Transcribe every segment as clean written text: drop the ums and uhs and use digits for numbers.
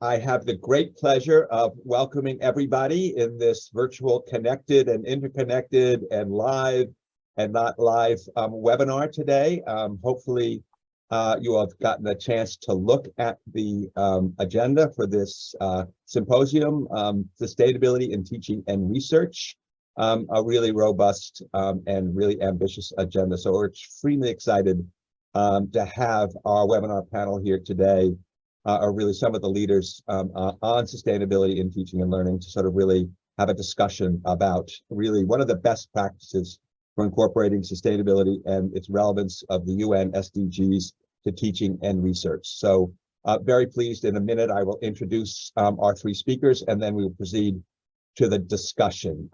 I have the great pleasure of welcoming everybody in this virtual connected and interconnected and live and not live webinar today. Hopefully you have gotten a chance to look at the agenda for this symposium, Sustainability in Teaching and Research, a really robust and really ambitious agenda. So we're extremely excited to have our webinar panel here today. Are really some of the leaders on sustainability in teaching and learning to sort of really have a discussion about really one of the best practices for incorporating sustainability and its relevance of the UN SDGs to teaching and research. So very pleased. In a minute, I will introduce our three speakers, and then we will proceed to the discussion.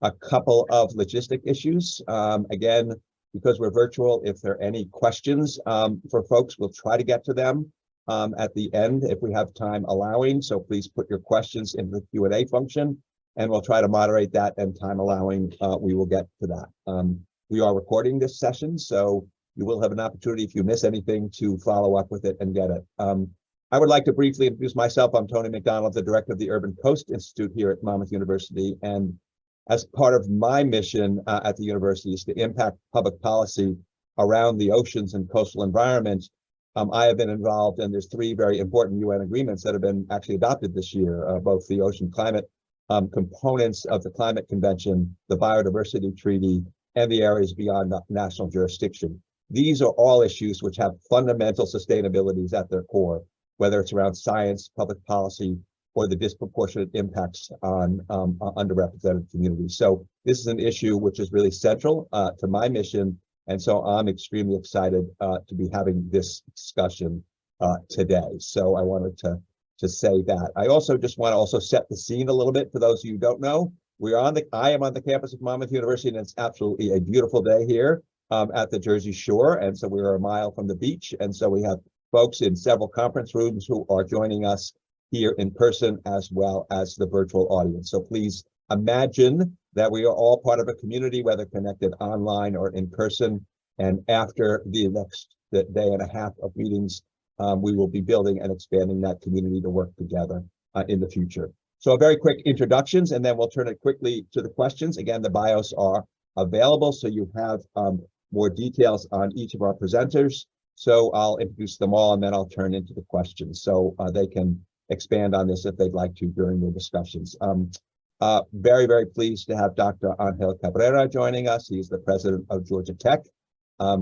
A couple of logistic issues. Again, because we're virtual, if there are any questions for folks, we'll try to get to them at the end if we have time allowing. So please put your questions in the Q&A function, and we'll try to moderate that, and time allowing, we will get to that. We are recording this session, so you will have an opportunity if you miss anything to follow up with it and get it. I would like to briefly introduce myself. I'm Tony MacDonald, the director of the Urban Coast Institute here at Monmouth University. And as part of my mission at the university is to impact public policy around the oceans and coastal environment. I have been involved, and there's three very important UN agreements that have been actually adopted this year, both the ocean climate components of the Climate Convention, the Biodiversity Treaty, and the areas beyond national jurisdiction. These are all issues which have fundamental sustainabilities at their core, whether it's around science, public policy, or the disproportionate impacts on underrepresented communities. So this is an issue which is really central to my mission. And so I'm extremely excited to be having this discussion today. So I wanted to say that. I also just want to also set the scene a little bit for those of you who don't know. I am on the campus of Monmouth University, and it's absolutely a beautiful day here at the Jersey Shore. And so we're a mile from the beach. And so we have folks in several conference rooms who are joining us here in person as well as the virtual audience. So please imagine that we are all part of a community, whether connected online or in person. And after the next day and a half of meetings, we will be building and expanding that community to work together in the future. So a very quick introductions, and then we'll turn it quickly to the questions. Again, the bios are available, so you have more details on each of our presenters. So I'll introduce them all, and then I'll turn into the questions. So they can expand on this if they'd like to during the discussions. Very, very pleased to have Dr. Angel Cabrera joining us. He's the president of Georgia Tech.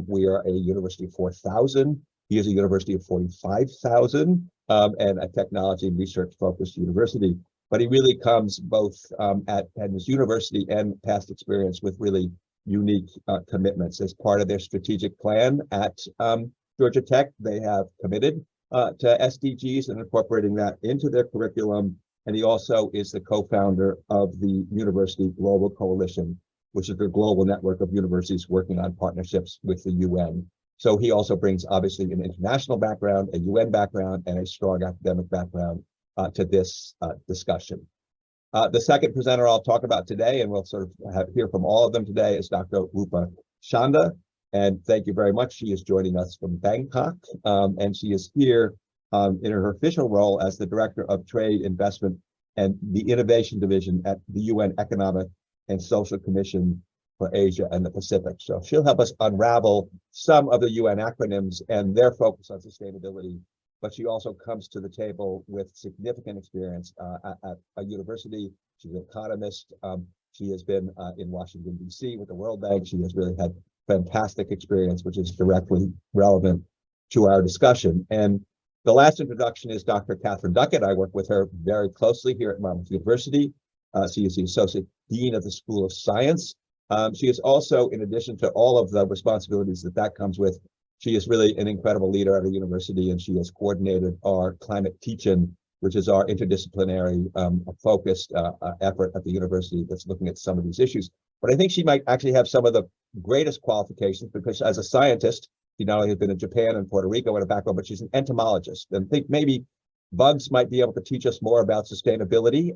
We are a university of 4,000. He is a university of 45,000 and a technology and research focused university. But he really comes both at his university and past experience with really unique commitments. As part of their strategic plan at Georgia Tech, they have committed to SDGs and incorporating that into their curriculum. And he also is the co-founder of the University Global Coalition, which is the global network of universities working on partnerships with the UN. So he also brings obviously an international background, a UN background, and a strong academic background to this discussion. The second presenter I'll talk about today, and we'll sort of hear from all of them today, is Dr. Rupa Chanda. And thank you very much. She is joining us from Bangkok, and she is here in her official role as the Director of Trade, Investment, and the Innovation Division at the UN Economic and Social Commission for Asia and the Pacific. So she'll help us unravel some of the UN acronyms and their focus on sustainability, but she also comes to the table with significant experience at a university. She's an economist. She has been in Washington, D.C. with the World Bank. She has really had fantastic experience, which is directly relevant to our discussion. And the last introduction is Dr. Catherine Duckett. I work with her very closely here at Monmouth University. She is the Associate Dean of the School of Science. She is also, in addition to all of the responsibilities that comes with, she is really an incredible leader at our university, and she has coordinated our climate teach-in, which is our interdisciplinary focused effort at the university that's looking at some of these issues. But I think she might actually have some of the greatest qualifications, because as a scientist, she not only has been in Japan and Puerto Rico and a background, but she's an entomologist. And I think maybe bugs might be able to teach us more about sustainability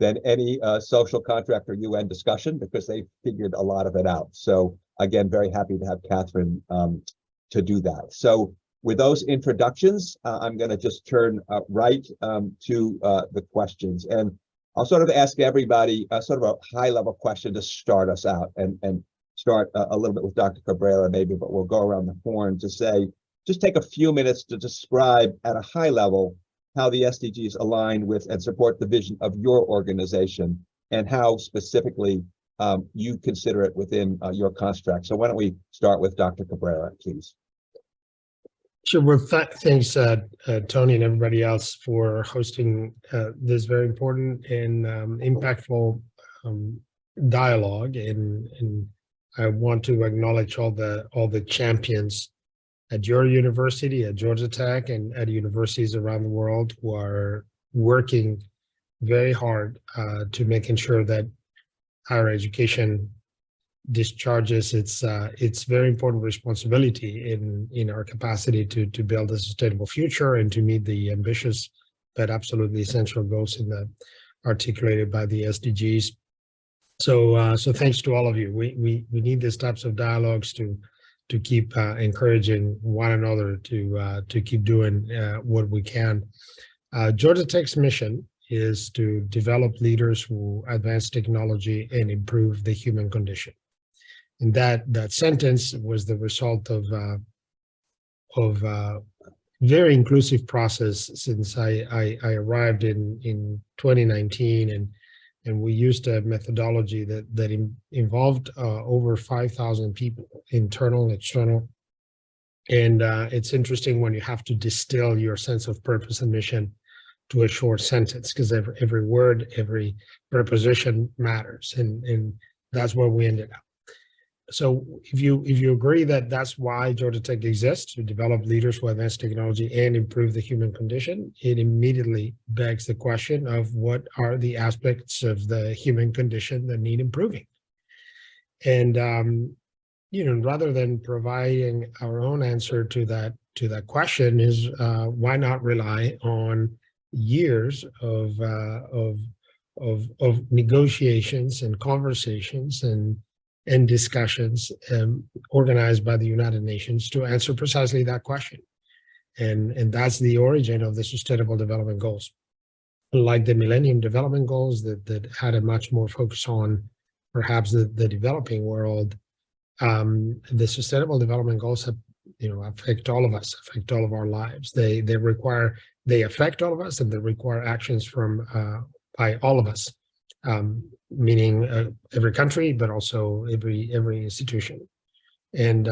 than any social contract or UN discussion, because they figured a lot of it out. So again, very happy to have Catherine to do that. So with those introductions, I'm going to just turn right to the questions. And I'll sort of ask everybody sort of a high-level question to start us out, and start a little bit with Dr. Cabrera maybe, but we'll go around the horn to say, just take a few minutes to describe at a high level how the SDGs align with and support the vision of your organization, and how specifically you consider it within your construct. So why don't we start with Dr. Cabrera, please? Sure. Well, thanks, Tony, and everybody else for hosting this very important and impactful dialogue. And I want to acknowledge all the champions at your university, at Georgia Tech, and at universities around the world who are working very hard to making sure that higher education discharges its very important responsibility in our capacity to build a sustainable future and to meet the ambitious but absolutely essential goals articulated by the SDGs. So thanks to all of you. We need these types of dialogues to keep encouraging one another to keep doing what we can. Georgia Tech's mission is to develop leaders who advance technology and improve the human condition. And that sentence was the result of very inclusive process since I arrived in 2019, and we used a methodology that involved over 5,000 people, internal and external. And it's interesting when you have to distill your sense of purpose and mission to a short sentence, because every word, every preposition matters, and that's where we ended up. So if you agree that that's why Georgia Tech exists, to develop leaders who advance technology and improve the human condition, it immediately begs the question of what are the aspects of the human condition that need improving. And rather than providing our own answer to that question, is why not rely on years of negotiations and conversations and discussions organized by the United Nations to answer precisely that question. And that's the origin of the Sustainable Development Goals. Like the Millennium Development Goals that had a much more focus on perhaps the developing world, the Sustainable Development Goals have, affect all of us, affect all of our lives. They affect all of us, and they require actions by all of us. Meaning every country, but also every institution. And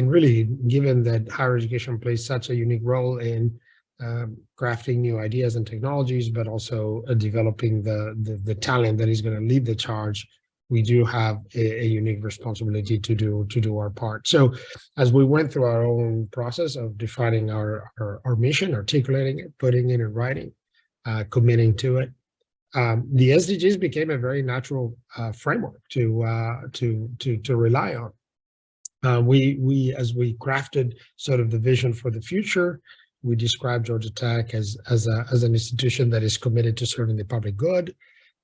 really, given that higher education plays such a unique role in crafting new ideas and technologies, but also developing the talent that is going to lead the charge, we do have a unique responsibility to do our part. So as we went through our own process of defining our mission, articulating it, putting it in writing, committing to it, the SDGs became a very natural framework to rely on. We as we crafted sort of the vision for the future, we described Georgia Tech as an institution that is committed to serving the public good,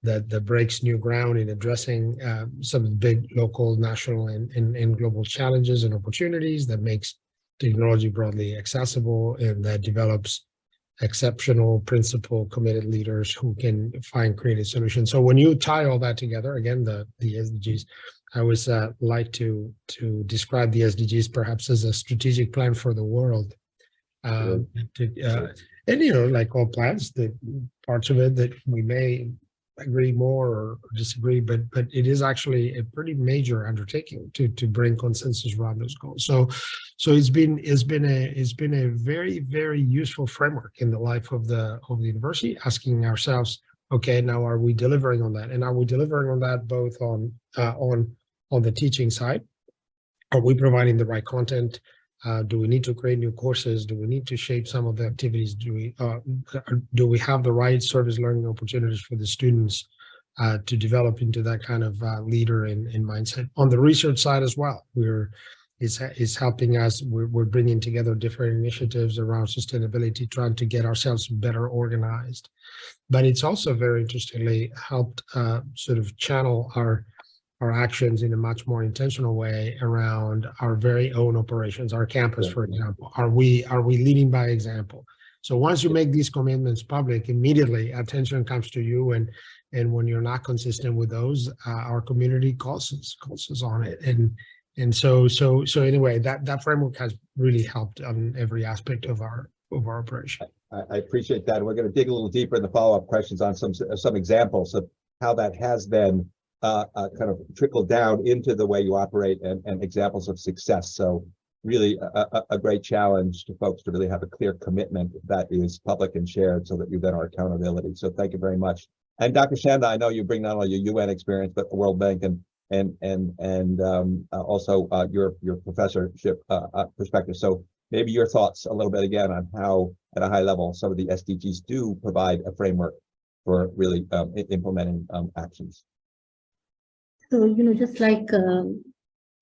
that breaks new ground in addressing some of the big local, national, and global challenges and opportunities, that makes technology broadly accessible, and that develops exceptional, principle, committed leaders who can find creative solutions. So when you tie all that together, again, the SDGs, I always like to describe the SDGs perhaps as a strategic plan for the world. And like all plans, the parts of it that we may agree more or disagree, but it is actually a pretty major undertaking to bring consensus around those goals. So it's been a very, very useful framework in the life of the university, asking ourselves, okay, now are we delivering on that? And are we delivering on that both on the teaching side? Are we providing the right content? Do we need to create new courses? Do we need to shape some of the activities? Do we have the right service learning opportunities for the students to develop into that kind of leader and mindset? On the research side as well, it's helping us. We're bringing together different initiatives around sustainability, trying to get ourselves better organized. But it's also very interestingly helped sort of channel our our actions in a much more intentional way around our very own operations, our campus, for example. Are we leading by example? So once you make these commitments public, immediately attention comes to you, and when you're not consistent with those, our community calls us on it. And so anyway, that framework has really helped on every aspect of our operation. I appreciate that. We're going to dig a little deeper in the follow-up questions on some examples of how that has then kind of trickled down into the way you operate and examples of success. So really a great challenge to folks to really have a clear commitment that is public and shared so that you then are accountability. So thank you very much. And Dr. Chanda, I know you bring not only your UN experience, but the World Bank and also your professorship perspective. So maybe your thoughts a little bit again on how, at a high level, some of the SDGs do provide a framework for really implementing actions. So, just like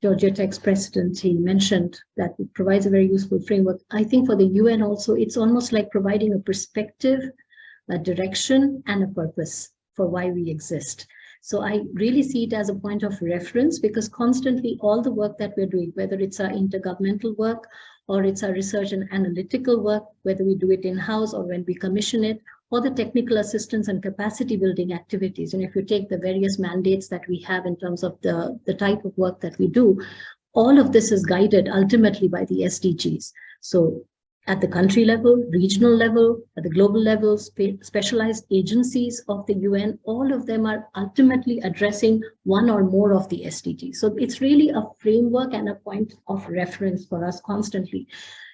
Georgia Tech's president, he mentioned that it provides a very useful framework. I think for the UN also, it's almost like providing a perspective, a direction, and a purpose for why we exist. So I really see it as a point of reference, because constantly all the work that we're doing, whether it's our intergovernmental work or it's our research and analytical work, whether we do it in-house or when we commission it, or the technical assistance and capacity building activities. And if you take the various mandates that we have in terms of the type of work that we do, all of this is guided ultimately by the SDGs. So at the country level, regional level, at the global level, specialized agencies of the UN, all of them are ultimately addressing one or more of the SDGs. So it's really a framework and a point of reference for us constantly.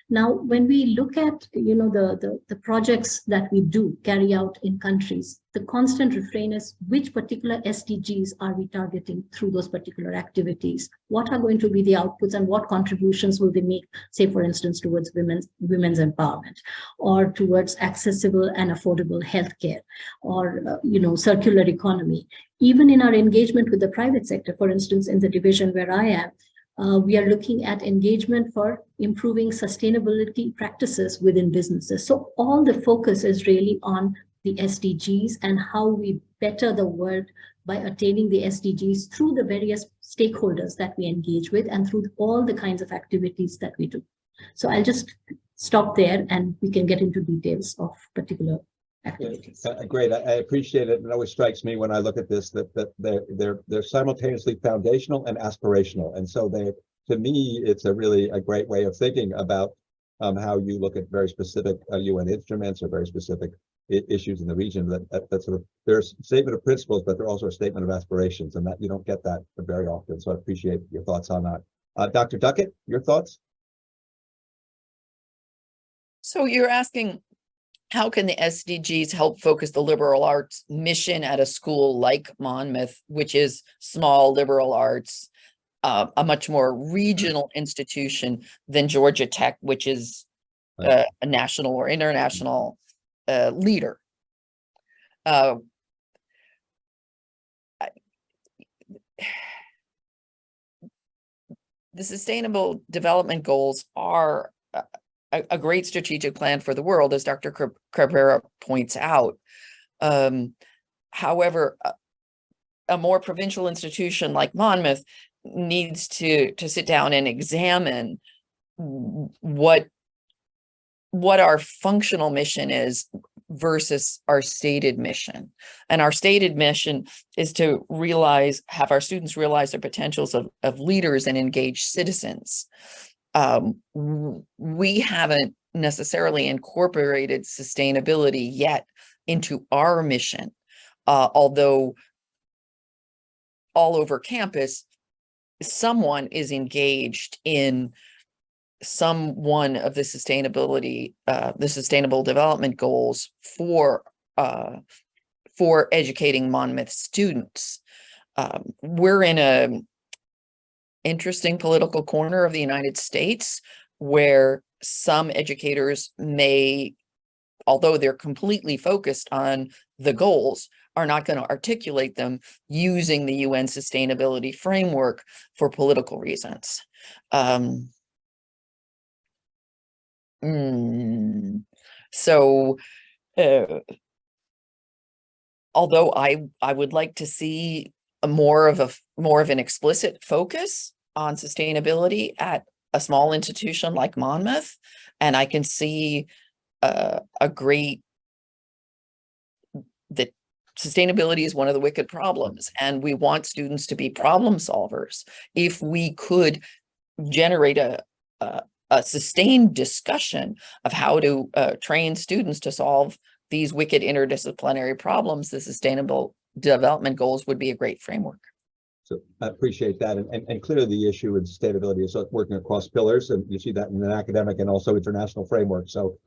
Now, when we look at the projects that we do carry out in countries, the constant refrain is which particular SDGs are we targeting through those particular activities? What are going to be the outputs and what contributions will they make, say, for instance, towards women's empowerment, or towards accessible and affordable healthcare, or circular economy? Even in our engagement with the private sector, for instance, in the division where I am, we are looking at engagement for improving sustainability practices within businesses. So all the focus is really on the SDGs and how we better the world by attaining the SDGs through the various stakeholders that we engage with and through all the kinds of activities that we do. So I'll just stop there and we can get into details of particular activities. Great, I appreciate it. It always strikes me when I look at this that they're simultaneously foundational and aspirational, and so to me it's a great way of thinking about how you look at very specific UN instruments or very specific issues in the region. That's there's a statement of principles, but they're also a statement of aspirations, and that you don't get that very often. So I appreciate your thoughts on that. Dr. Duckett, your thoughts? So you're asking, how can the SDGs help focus the liberal arts mission at a school like Monmouth, which is small liberal arts, a much more regional institution than Georgia Tech, which is a national or international leader? The Sustainable Development Goals are a great strategic plan for the world, as Dr. Cabrera points out. However, a more provincial institution like Monmouth needs to sit down and examine what our functional mission is versus our stated mission. And our stated mission is to have our students realize their potentials of leaders and engaged citizens. We haven't necessarily incorporated sustainability yet into our mission, although all over campus, someone is engaged in some one of the Sustainable Development Goals for educating Monmouth students. We're in a interesting political corner of the United States where some educators may, although they're completely focused on the goals, are not going to articulate them using the UN sustainability framework for political reasons. So although I would like to see more of an explicit focus on sustainability at a small institution like Monmouth. And I can see that sustainability is one of the wicked problems, and we want students to be problem solvers. If we could generate a sustained discussion of how to train students to solve these wicked interdisciplinary problems, the Sustainable Development Goals would be a great framework. So I appreciate that. And clearly the issue in sustainability is working across pillars, and you see that in an academic and also international framework. So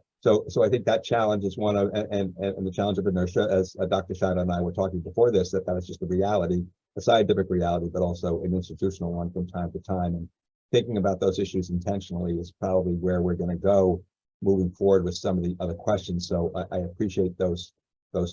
I think that challenge is one of, and the challenge of inertia, as Dr. Chanda and I were talking before this, that is just a reality, a scientific reality, but also an institutional one from time to time. And thinking about those issues intentionally is probably where we're going to go moving forward with some of the other questions. So I appreciate those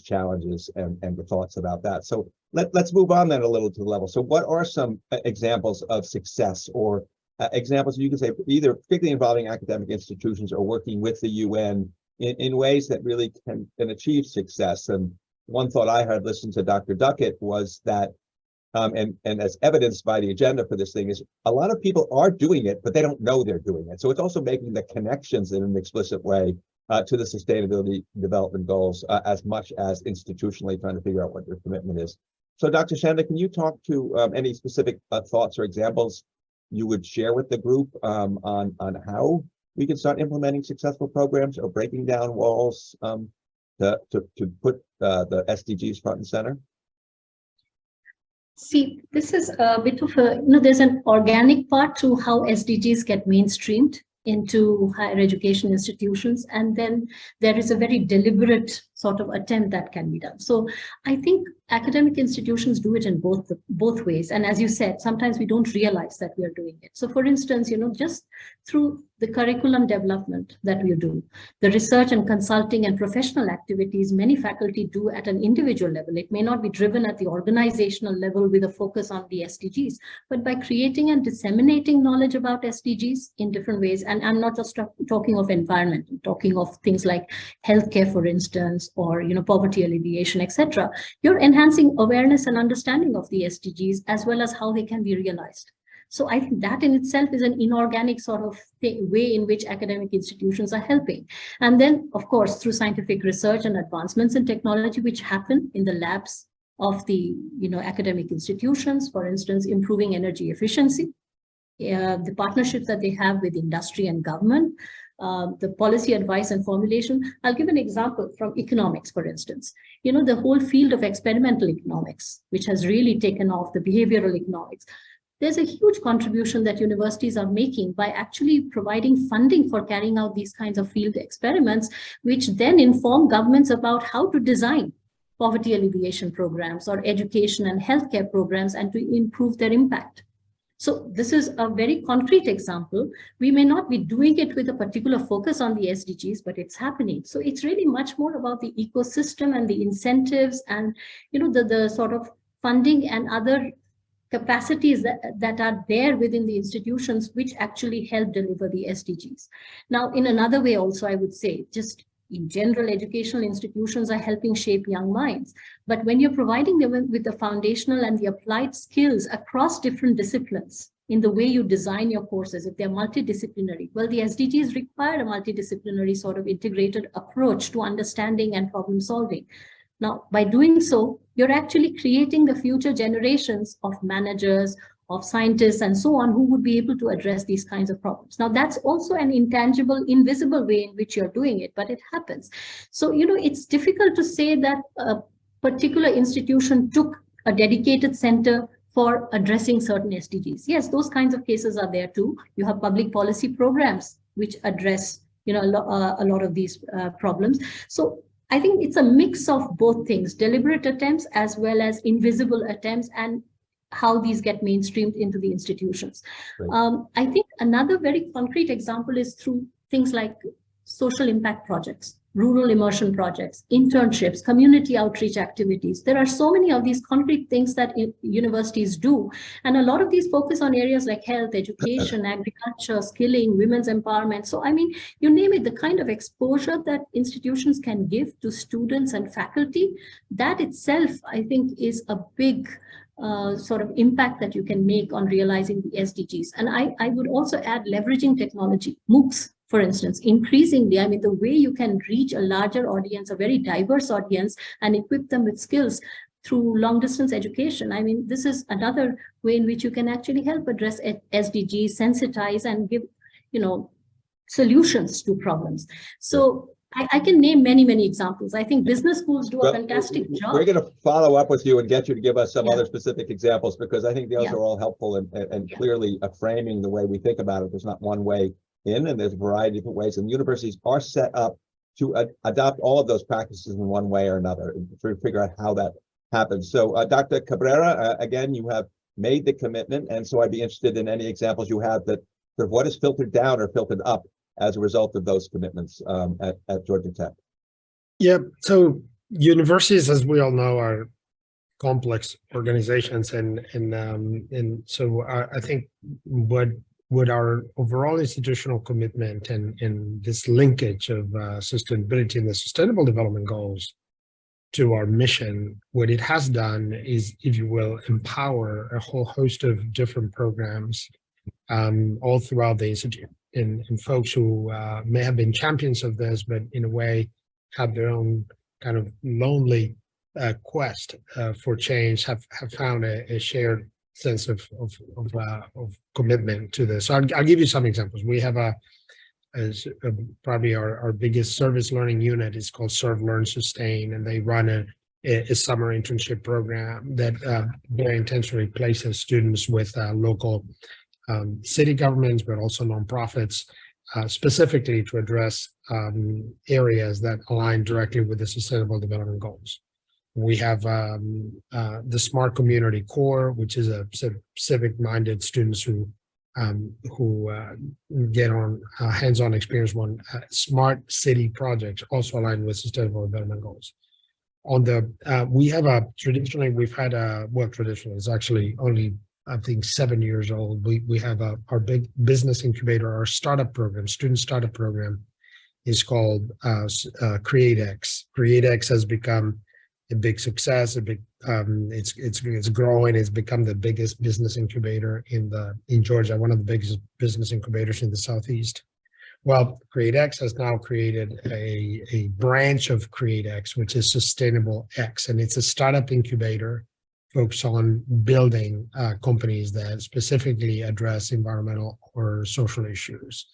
challenges and the thoughts about that. So let's move on then a little to the level. So what are some examples of success, or examples you can say, either particularly involving academic institutions or working with the UN in ways that really can achieve success? And one thought I had listened to Dr. Duckett was that, and as evidenced by the agenda for this thing, is a lot of people are doing it, but they don't know they're doing it. So it's also making the connections in an explicit way to the Sustainability Development Goals as much as institutionally trying to figure out what their commitment is. So Dr. Chanda, can you talk to any specific thoughts or examples you would share with the group on how we can start implementing successful programs or breaking down walls to put the SDGs front and center? See, this is a bit of a, there's an organic part to how SDGs get mainstreamed into higher education institutions, and then there is a very deliberate sort of attempt that can be done. So I think academic institutions do it in both ways, and as you said, sometimes we don't realize that we are doing it. So for instance, just through the curriculum development that we do, the research and consulting and professional activities many faculty do at an individual level. It may not be driven at the organizational level with a focus on the SDGs, but by creating and disseminating knowledge about SDGs in different ways. And I'm not just talking of environment, I'm talking of things like healthcare, for instance, or poverty alleviation, etc. You're enhancing awareness and understanding of the SDGs as well as how they can be realized. So I think that in itself is an inorganic sort of way in which academic institutions are helping. And then, of course, through scientific research and advancements in technology, which happen in the labs of the academic institutions, for instance, improving energy efficiency, the partnerships that they have with industry and government, the policy advice and formulation. I'll give an example from economics, for instance. The whole field of experimental economics, which has really taken off, the behavioral economics. There's a huge contribution that universities are making by actually providing funding for carrying out these kinds of field experiments, which then inform governments about how to design poverty alleviation programs or education and healthcare programs and to improve their impact. So this is a very concrete example. We may not be doing it with a particular focus on the SDGs, but it's happening. So it's really much more about the ecosystem and the incentives and the sort of funding and other capacities that are there within the institutions which actually help deliver the SDGs. Now, in another way also, I would say, just in general, educational institutions are helping shape young minds. But when you're providing them with the foundational and the applied skills across different disciplines in the way you design your courses, if they're multidisciplinary, well, the SDGs require a multidisciplinary sort of integrated approach to understanding and problem solving. Now, by doing so, you're actually creating the future generations of managers, of scientists, and so on, who would be able to address these kinds of problems. Now, that's also an intangible, invisible way in which you're doing it, but it happens. So, it's difficult to say that a particular institution took a dedicated center for addressing certain SDGs. Yes, those kinds of cases are there too. You have public policy programs which address, a lot of these problems. So I think it's a mix of both things, deliberate attempts as well as invisible attempts, and how these get mainstreamed into the institutions. Right. I think another very concrete example is through things like social impact projects, rural immersion projects, internships, community outreach activities. There are so many of these concrete things that universities do. And a lot of these focus on areas like health, education, agriculture, skilling, women's empowerment. So, you name it, the kind of exposure that institutions can give to students and faculty, that itself, I think, is a big sort of impact that you can make on realizing the SDGs. And I would also add leveraging technology, MOOCs, for instance, increasingly, I mean, the way you can reach a larger audience, a very diverse audience, and equip them with skills through long distance education. I mean, this is another way in which you can actually help address SDGs, sensitize, and give, solutions to problems. So I can name many, many examples. I think business schools do a fantastic job. We're going to follow up with you and get you to give us some other specific examples, because I think those are all helpful and clearly framing the way we think about it. There's not one way in, and there's a variety of different ways. And universities are set up to adopt all of those practices in one way or another, and to figure out how that happens. So Dr. Cabrera, again, you have made the commitment. And so I'd be interested in any examples you have that sort of what is filtered down or filtered up as a result of those commitments at Georgia Tech. Yeah, so universities, as we all know, are complex organizations, and so I think what our overall institutional commitment and this linkage of sustainability and the Sustainable Development Goals to our mission, what it has done is, if you will, empower a whole host of different programs all throughout the institute. And folks who may have been champions of this, but in a way have their own kind of lonely quest for change, have found a shared sense of commitment to this. So I'll give you some examples. We have probably our biggest service learning unit is called Serve, Learn, Sustain, and they run a summer internship program that very intentionally places students with local city governments, but also nonprofits, specifically to address areas that align directly with the Sustainable Development Goals. We have the Smart Community Core, which is a sort of civic-minded students who get on hands-on experience on smart city projects, also aligned with Sustainable Development Goals. On the we have traditionally it's actually only, I think, 7 years old. We have our big business incubator, our startup program, student startup program, is called CreateX. CreateX has become a big success. It's growing. It's become the biggest business incubator in Georgia, one of the biggest business incubators in the Southeast. Well, CreateX has now created a branch of CreateX, which is Sustainable X, and it's a startup incubator focused on building companies that specifically address environmental or social issues.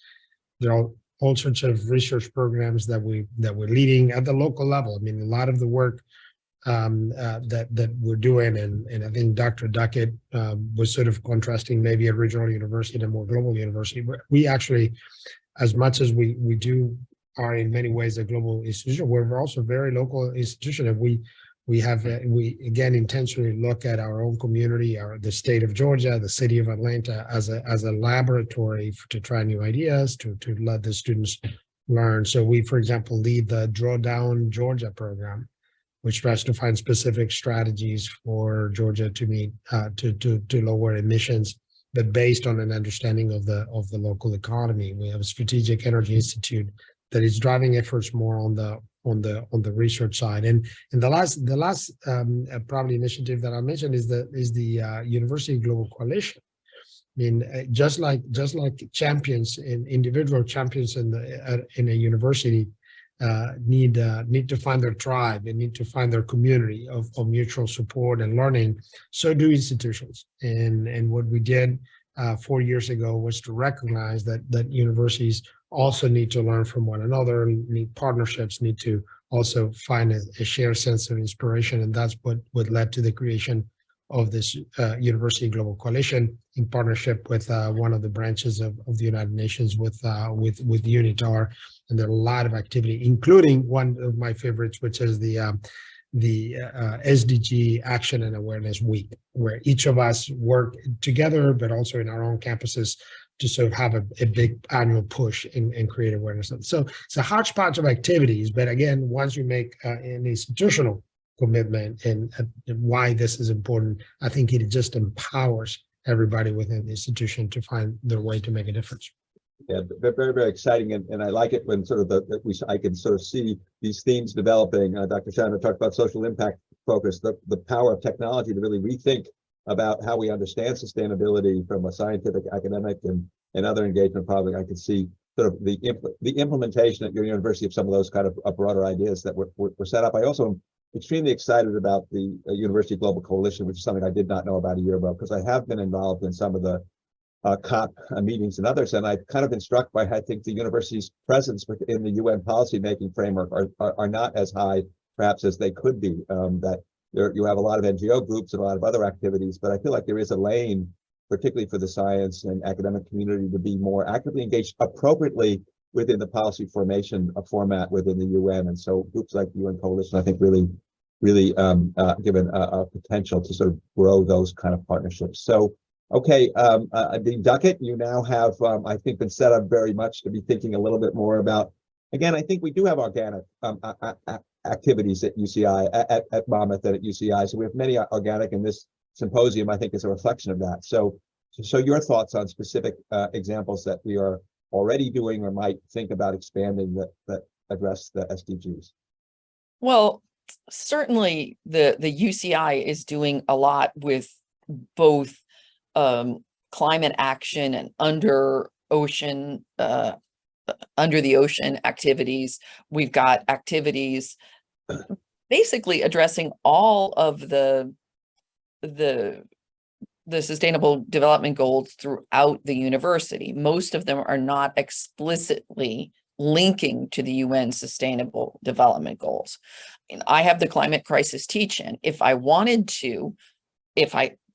There are all sorts of research programs that we're leading at the local level. I mean, a lot of the work that we're doing, and I think Dr. Duckett was sort of contrasting maybe a regional university and a more global university. We actually, as much as we are in many ways a global institution, we're also a very local institution, and we again intentionally look at our own community, the state of Georgia, the city of Atlanta, as a laboratory to try new ideas, to let the students learn. So we, for example, lead the Drawdown Georgia program, which tries to find specific strategies for Georgia to meet to lower emissions, but based on an understanding of the local economy. We have a Strategic Energy Institute that is driving efforts more on the research side. And the last probably initiative that I mentioned is the University Global Coalition. I mean, just like champions and individual champions in a university need to find their tribe and need to find their community of mutual support and learning, so do institutions. And what we did 4 years ago was to recognize that universities also need to learn from one another, need partnerships, need to also find a shared sense of inspiration. And that's what led to the creation of this University Global Coalition in partnership with one of the branches of the United Nations with UNITAR. And there are a lot of activity, including one of my favorites, which is the SDG Action and Awareness Week, where each of us work together, but also in our own campuses to sort of have a big annual push and create awareness. So it's a hodgepodge of activities, but again, once you make an institutional commitment and why this is important, I think it just empowers everybody within the institution to find their way to make a difference. Yeah, very, very exciting, and I like it when sort of I can sort of see these themes developing. Dr. Chanda talked about social impact focus, the power of technology to really rethink about how we understand sustainability from a scientific, academic, and other engagement. Probably I could see sort of the implementation at your university of some of those kind of broader ideas that were set up. I also am extremely excited about the University Global Coalition, which is something I did not know about a year ago, because I have been involved in some of the COP meetings and others, and I've kind of been struck by, I think, the university's presence within the UN policymaking framework are not as high, perhaps, as they could be. That you have a lot of NGO groups and a lot of other activities, but I feel like there is a lane, particularly for the science and academic community, to be more actively engaged appropriately within the policy formation format within the UN. And so groups like the UN Coalition, I think, really given a potential to sort of grow those kind of partnerships. So, okay, the Duckett, you now have, I think, been set up very much to be thinking a little bit more about, again, I think we do have organic activities at UCI, at Monmouth and at UCI. So we have many organic, and this symposium, I think, is a reflection of that. So your thoughts on specific examples that we are already doing or might think about expanding that address the SDGs? Well, certainly the UCI is doing a lot with both climate action and under the ocean activities. We've got activities basically addressing all of the sustainable development goals throughout the university. Most of them are not explicitly linking to the UN Sustainable Development Goals. And I have the climate crisis teach-in. If I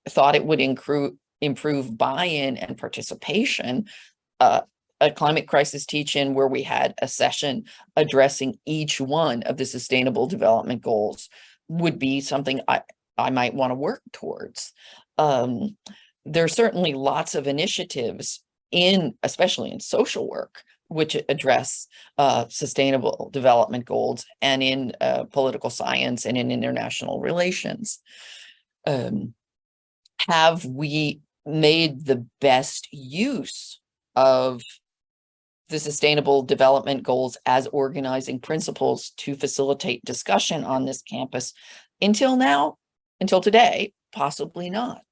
thought it would improve buy-in and participation, a climate crisis teach-in where we had a session addressing each one of the Sustainable Development Goals would be something I might want to work towards. There's certainly lots of initiatives especially in social work, which address sustainable development goals, and in political science and in international relations. Have we made the best use of the Sustainable Development Goals as organizing principles to facilitate discussion on this campus? Until now, until today, possibly not.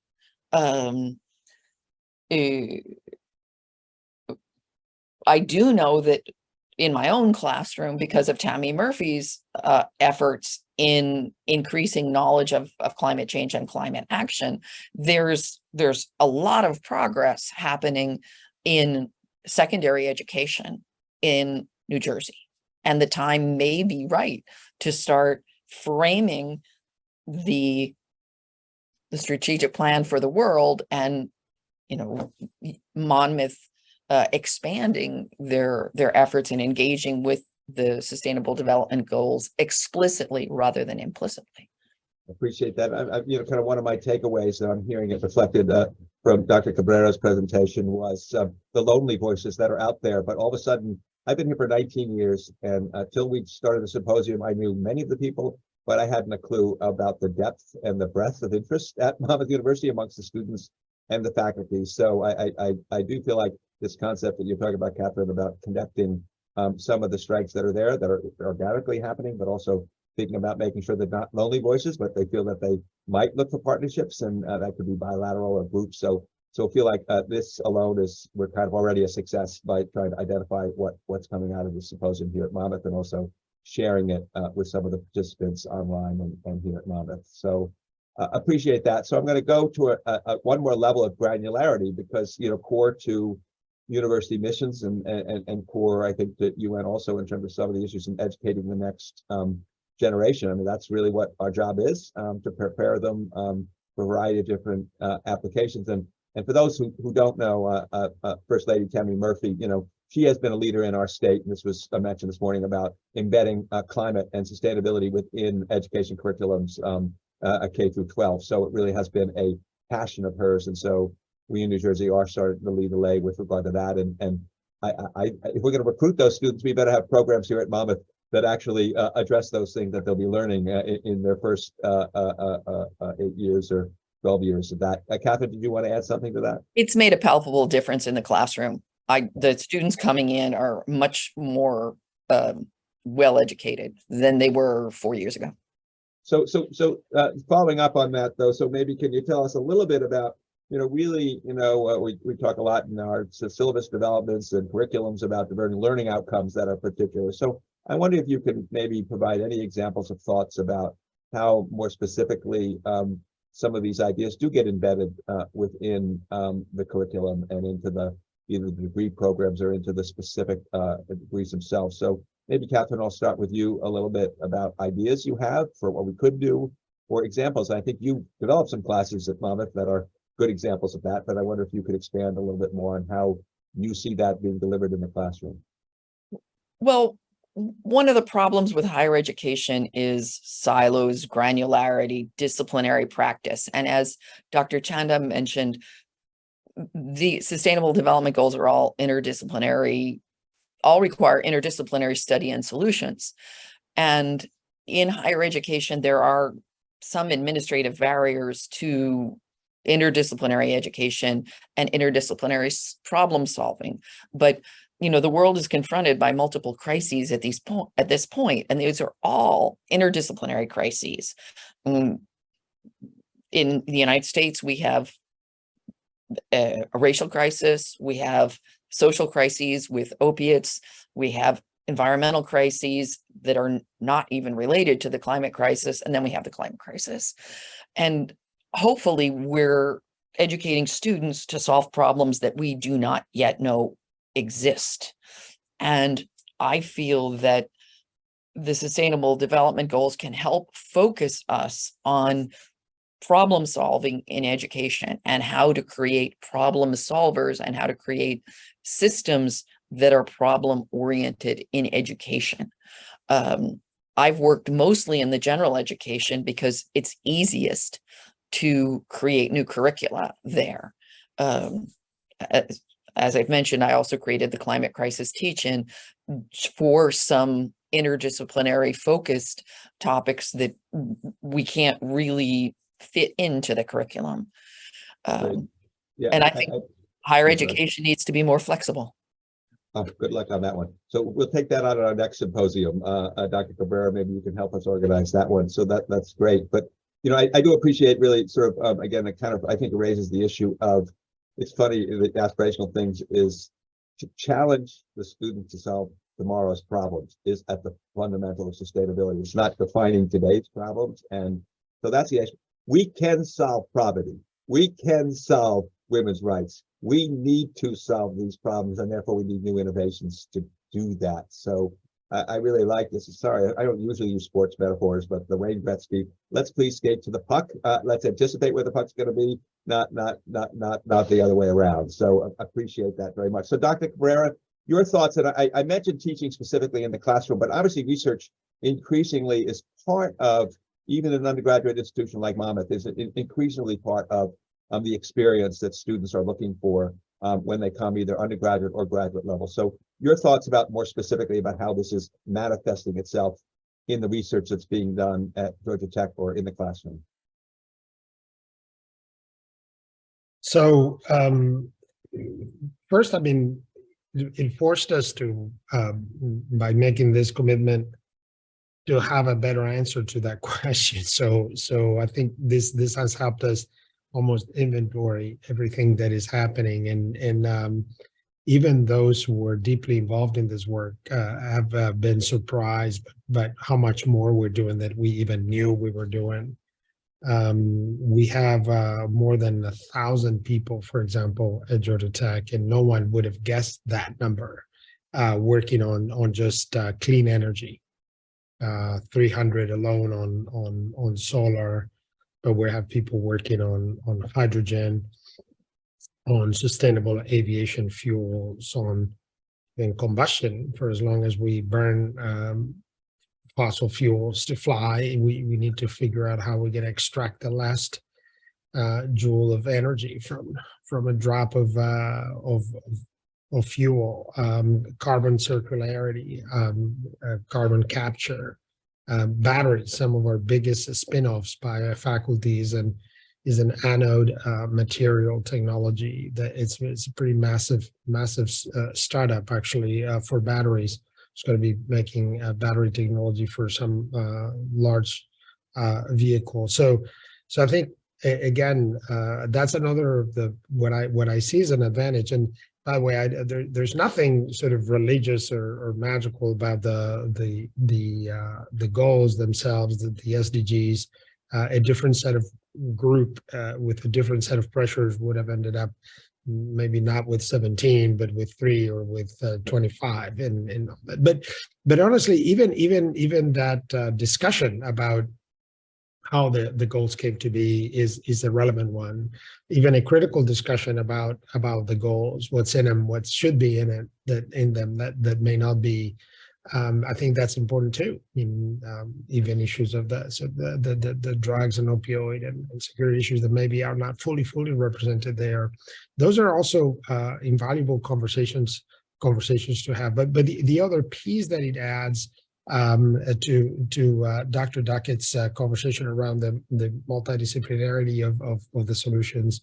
I do know that in my own classroom, because of Tammy Murphy's efforts in increasing knowledge of climate change and climate action, there's a lot of progress happening in secondary education in New Jersey. And the time may be right to start framing the strategic plan for the world, and Monmouth expanding their efforts and engaging with the Sustainable Development Goals explicitly rather than implicitly. Appreciate that. Kind of one of my takeaways that I'm hearing it reflected from Dr. Cabrera's presentation was the lonely voices that are out there. But all of a sudden, I've been here for 19 years, and until we started the symposium, I knew many of the people, but I hadn't a clue about the depth and the breadth of interest at Monmouth University amongst the students and the faculty. So I do feel like this concept that you're talking about, Catherine, about connecting some of the strengths that are there that are organically happening, but also thinking about making sure they're not lonely voices, but they feel that they might look for partnerships, and that could be bilateral or groups. So I feel like this alone we're kind of already a success by trying to identify what's coming out of the symposium here at Monmouth, and also sharing it with some of the participants online and here at Monmouth. So appreciate that. So I'm going to go to one more level of granularity, because core to university missions and core, I think, that UN also, in terms of some of the issues in educating the next generation. I mean, that's really what our job is, to prepare them for a variety of different applications. And for those who don't know, First Lady Tammy Murphy, she has been a leader in our state, and this was mentioned this morning, about embedding climate and sustainability within education curriculums, K through 12. So it really has been a passion of hers, and so we in New Jersey are starting to lead the way with regard to that. And if we're going to recruit those students, we better have programs here at Monmouth that actually address those things that they'll be learning in their first 8 years or 12 years of that. Catherine, did you want to add something to that? It's made a palpable difference in the classroom. The students coming in are much more well educated than they were 4 years ago. Following up on that though, so maybe can you tell us a little bit about, really, we talk a lot in our syllabus developments and curriculums about divergent learning outcomes that are particular. So I wonder if you can maybe provide any examples of thoughts about how more specifically some of these ideas do get embedded within the curriculum and into either the degree programs or into the specific degrees themselves. So maybe Catherine, I'll start with you a little bit about ideas you have for what we could do or examples. I think you developed some classes at Monmouth that are good examples of that, but I wonder if you could expand a little bit more on how you see that being delivered in the classroom. Well, one of the problems with higher education is silos, granularity, disciplinary practice. And as Dr. Chanda mentioned, the Sustainable Development Goals are all interdisciplinary, all require interdisciplinary study and solutions. And in higher education, there are some administrative barriers to interdisciplinary education and interdisciplinary problem solving. But the world is confronted by multiple crises at this point, and these are all interdisciplinary crises. In the United States, we have a racial crisis, we have social crises with opiates, we have environmental crises that are not even related to the climate crisis, and then we have the climate crisis. And hopefully we're educating students to solve problems that we do not yet know exist. And I feel that the Sustainable Development Goals can help focus us on problem solving in education and how to create problem solvers and how to create systems that are problem oriented in education. I've worked mostly in the general education because it's easiest to create new curricula there. As I've mentioned, I also created the climate crisis teach-in for some interdisciplinary focused topics that we can't really fit into the curriculum. Yeah, and I think higher education needs to be more flexible. Good luck on that one. So we'll take that on at our next symposium. Dr. Cabrera, maybe you can help us organize that one. So that's great. But I do appreciate really sort of again, it kind of I think it raises the issue of, it's funny, the aspirational things is to challenge the student to solve tomorrow's problems is at the fundamental of sustainability. It's not defining today's problems. And so that's the issue. We can solve poverty. We can solve women's rights. We need to solve these problems, and therefore we need new innovations to do that. So I really like this. Sorry, I don't usually use sports metaphors, but the Wayne Gretzky, let's please skate to the puck. Let's anticipate where the puck's going to be, not the other way around. So I appreciate that very much. So Dr. Cabrera, your thoughts, and I mentioned teaching specifically in the classroom, but obviously research increasingly is part of, even an undergraduate institution like Monmouth is increasingly part of the experience that students are looking for when they come either undergraduate or graduate level. So your thoughts about more specifically about how this is manifesting itself in the research that's being done at Georgia Tech or in the classroom. So first, I mean, it forced us to, by making this commitment, to have a better answer to that question. So I think this has helped us almost inventory everything that is happening, and even those who were deeply involved in this work have been surprised by how much more we're doing that we even knew we were doing. We have more than 1,000 people, for example, at Georgia Tech, and no one would have guessed that number, working on just clean energy. 300 alone on solar, but we have people working on hydrogen, on sustainable aviation fuels, on combustion. For as long as we burn fossil fuels to fly, we need to figure out how we're going to extract the last joule of energy from a drop of fuel. Carbon circularity, carbon capture, batteries. Some of our biggest spin-offs by faculties and is an anode material technology that it's a pretty massive startup actually for batteries. It's going to be making battery technology for some large vehicle. So I think again, that's another of the what I see as an advantage. And by the way, there's nothing sort of religious or magical about the goals themselves, the SDGs. A different set of group with a different set of pressures would have ended up maybe not with 17, but with 3 or with 25. But honestly, even that discussion about how the goals came to be is a relevant one. Even a critical discussion about the goals, what's in them, what should be in it, that may not be. I think that's important too. I mean, even issues of the drugs and opioid and security issues that maybe are not fully represented there. Those are also invaluable conversations to have. But the other piece that it adds to Dr. Duckett's conversation around the multidisciplinarity of the solutions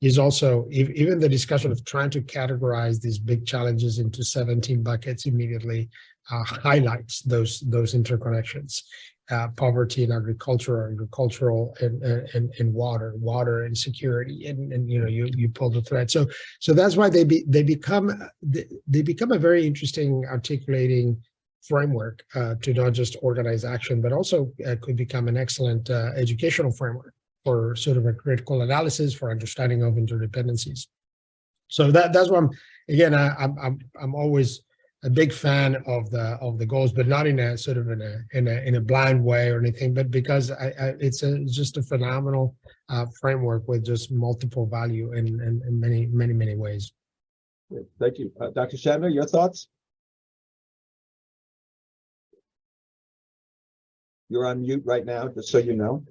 is also even the discussion of trying to categorize these big challenges into 17 buckets immediately highlights those interconnections. Poverty in agricultural and water and security, and you pull the thread. So that's why they become a very interesting articulating framework to not just organize action, but also could become an excellent educational framework for sort of a critical analysis for understanding of interdependencies. So that's why I'm always a big fan of the goals, but not in a sort of in a blind way or anything, but because it's just a phenomenal framework with just multiple value in many ways. Thank you, Dr. Chanda. Your thoughts? You're on mute right now, just so you know.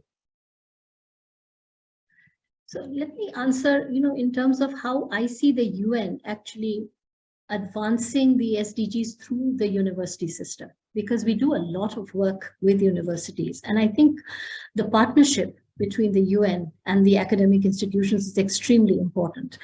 So let me answer, in terms of how I see the UN actually advancing the SDGs through the university system, because we do a lot of work with universities. And I think the partnership between the UN and the academic institutions is extremely important.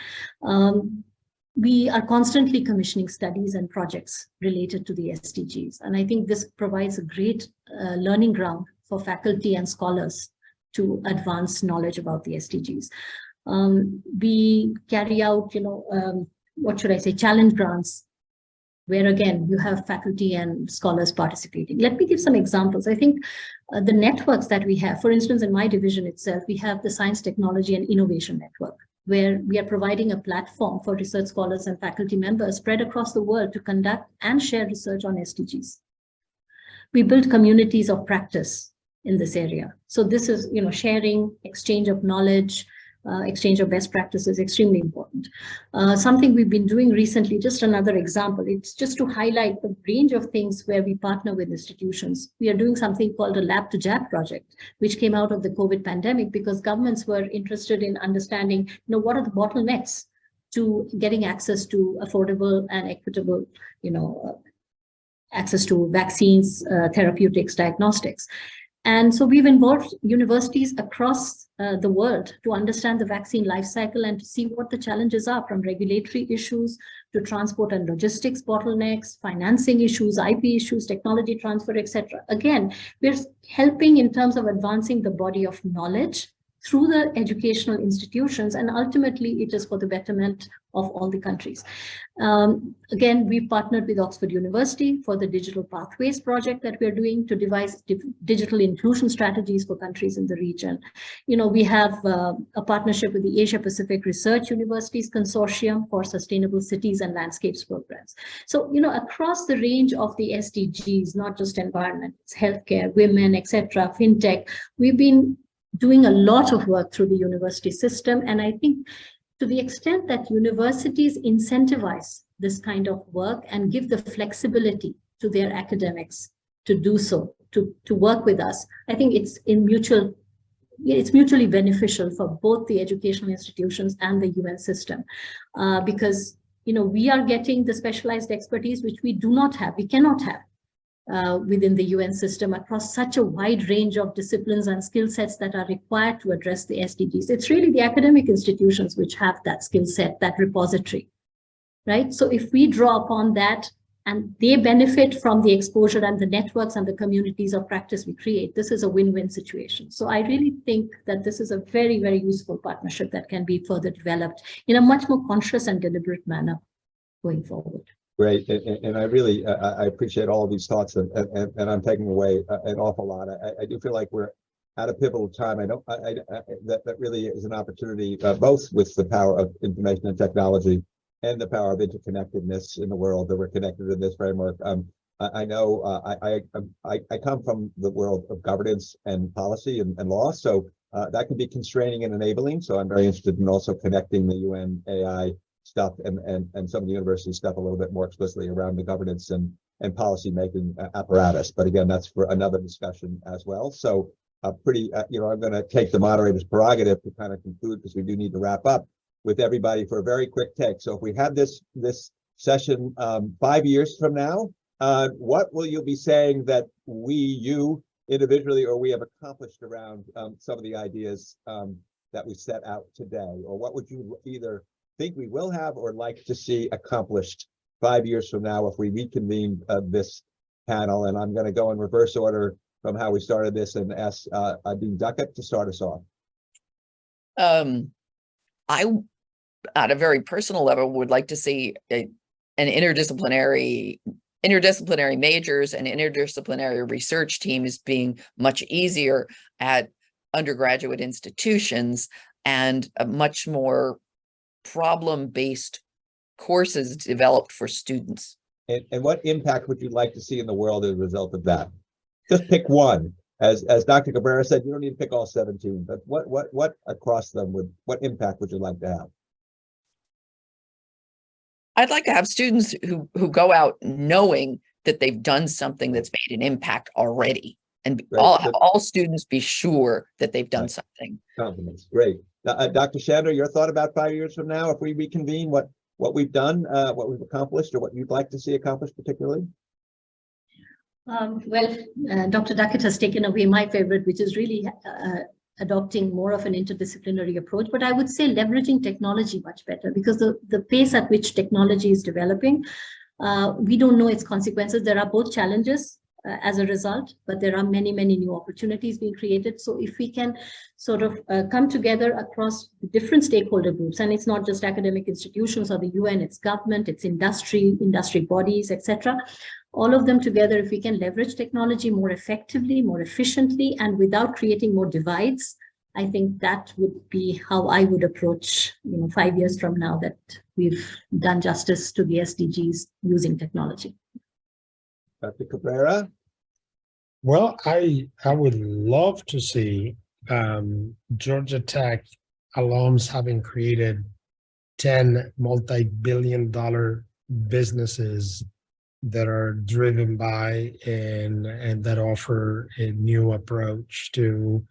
We are constantly commissioning studies and projects related to the SDGs. And I think this provides a great learning ground for faculty and scholars to advance knowledge about the SDGs. We carry out, challenge grants, where again, you have faculty and scholars participating. Let me give some examples. I think the networks that we have, for instance, in my division itself, we have the Science, Technology and Innovation Network, where we are providing a platform for research scholars and faculty members spread across the world to conduct and share research on SDGs. We build communities of practice in this area. So this is, sharing, exchange of knowledge, exchange of best practices, extremely important. Something we've been doing recently, just another example, it's just to highlight the range of things where we partner with institutions. We are doing something called a Lab to Jab project, which came out of the COVID pandemic because governments were interested in understanding, what are the bottlenecks to getting access to affordable and equitable, access to vaccines, therapeutics, diagnostics. And so we've involved universities across the world to understand the vaccine life cycle and to see what the challenges are, from regulatory issues to transport and logistics bottlenecks, financing issues, IP issues, technology transfer, etc. Again, we're helping in terms of advancing the body of knowledge through the educational institutions, and ultimately it is for the betterment of all the countries. Again, we partnered with Oxford University for the Digital Pathways project that we're doing to devise digital inclusion strategies for countries in the region. We have a partnership with the Asia Pacific Research Universities Consortium for Sustainable Cities and Landscapes programs. So, across the range of the SDGs, not just environment, it's healthcare, women, etc., fintech, we've been doing a lot of work through the university system. And I think to the extent that universities incentivize this kind of work and give the flexibility to their academics to do so, to work with us, I think it's mutually beneficial for both the educational institutions and the UN system, because we are getting the specialized expertise which we do not have, we cannot have within the UN system across such a wide range of disciplines and skill sets that are required to address the SDGs. It's really the academic institutions which have that skill set, that repository, right? So if we draw upon that and they benefit from the exposure and the networks and the communities of practice we create. This is a win-win situation. So I really think that this is a very, very useful partnership that can be further developed in a much more conscious and deliberate manner going forward. Great, and I really I appreciate all of these thoughts, and I'm taking away an awful lot. I do feel like we're at a pivotal time. That really is an opportunity, both with the power of information and technology and the power of interconnectedness in the world, that we're connected in this framework. I know I come from the world of governance and policy and law, so that can be constraining and enabling. So I'm very interested in also connecting the UN AI stuff and some of the university stuff a little bit more explicitly around the governance and policy making apparatus. But again, that's for another discussion as well. So I'm going to take the moderator's prerogative to kind of conclude, because we do need to wrap up, with everybody for a very quick take. So if we had this session 5 years from now, what will you be saying that you individually, or we have accomplished around some of the ideas that we set out today? Or what would you either think we will have or like to see accomplished 5 years from now if we reconvene this panel? And I'm going to go in reverse order from how we started this and ask Duckett to start us off. I, at a very personal level, would like to see an interdisciplinary majors and interdisciplinary research teams being much easier at undergraduate institutions, and a much more problem-based courses developed for students. And what impact would you like to see in the world as a result of that? Just pick one. As Dr. Cabrera said, you don't need to pick all 17, but what across them what impact would you like to have? I'd like to have students who go out knowing that they've done something that's made an impact already, and all students be sure that they've done something. Compliments, great. Dr. Chanda, your thought about 5 years from now, if we reconvene, what we've done, what we've accomplished, or what you'd like to see accomplished particularly? Dr. Duckett has taken away my favorite, which is really adopting more of an interdisciplinary approach. But I would say leveraging technology much better, because the pace at which technology is developing, we don't know its consequences. There are both challenges as a result, but there are many, many new opportunities being created. So if we can sort of come together across different stakeholder groups, and it's not just academic institutions or the UN, it's government, it's industry bodies, etc. All of them together, if we can leverage technology more effectively, more efficiently, and without creating more divides, I think that would be how I would approach, 5 years from now, that we've done justice to the SDGs using technology. Dr. Cabrera? Well, I would love to see Georgia Tech alums having created 10 multi-billion-dollar businesses that are driven by and that offer a new approach to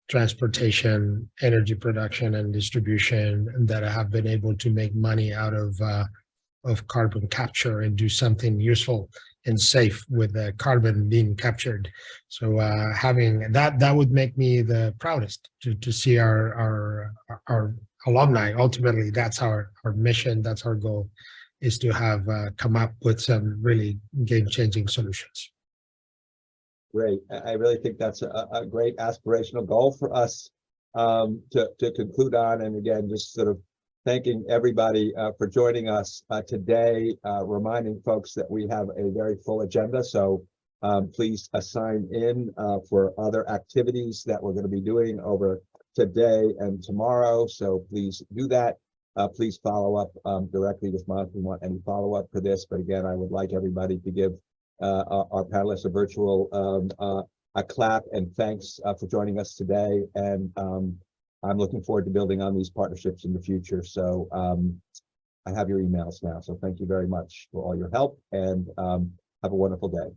transportation, energy production, and distribution, and that have been able to make money out of carbon capture and do something useful and safe with the carbon being captured. So having that would make me the proudest to see our alumni. Ultimately, that's our mission, that's our goal, is to have come up with some really game-changing solutions. Great. I really think that's a great aspirational goal for us to conclude on. And again, just sort of thanking everybody for joining us today, reminding folks that we have a very full agenda. So please sign in for other activities that we're going to be doing over today and tomorrow. So please do that. Please follow up directly with Monmouth if you want any follow-up for this. But again, I would like everybody to give our panelists a virtual a clap and thanks for joining us today. And I'm looking forward to building on these partnerships in the future. So I have your emails now. So thank you very much for all your help, and have a wonderful day.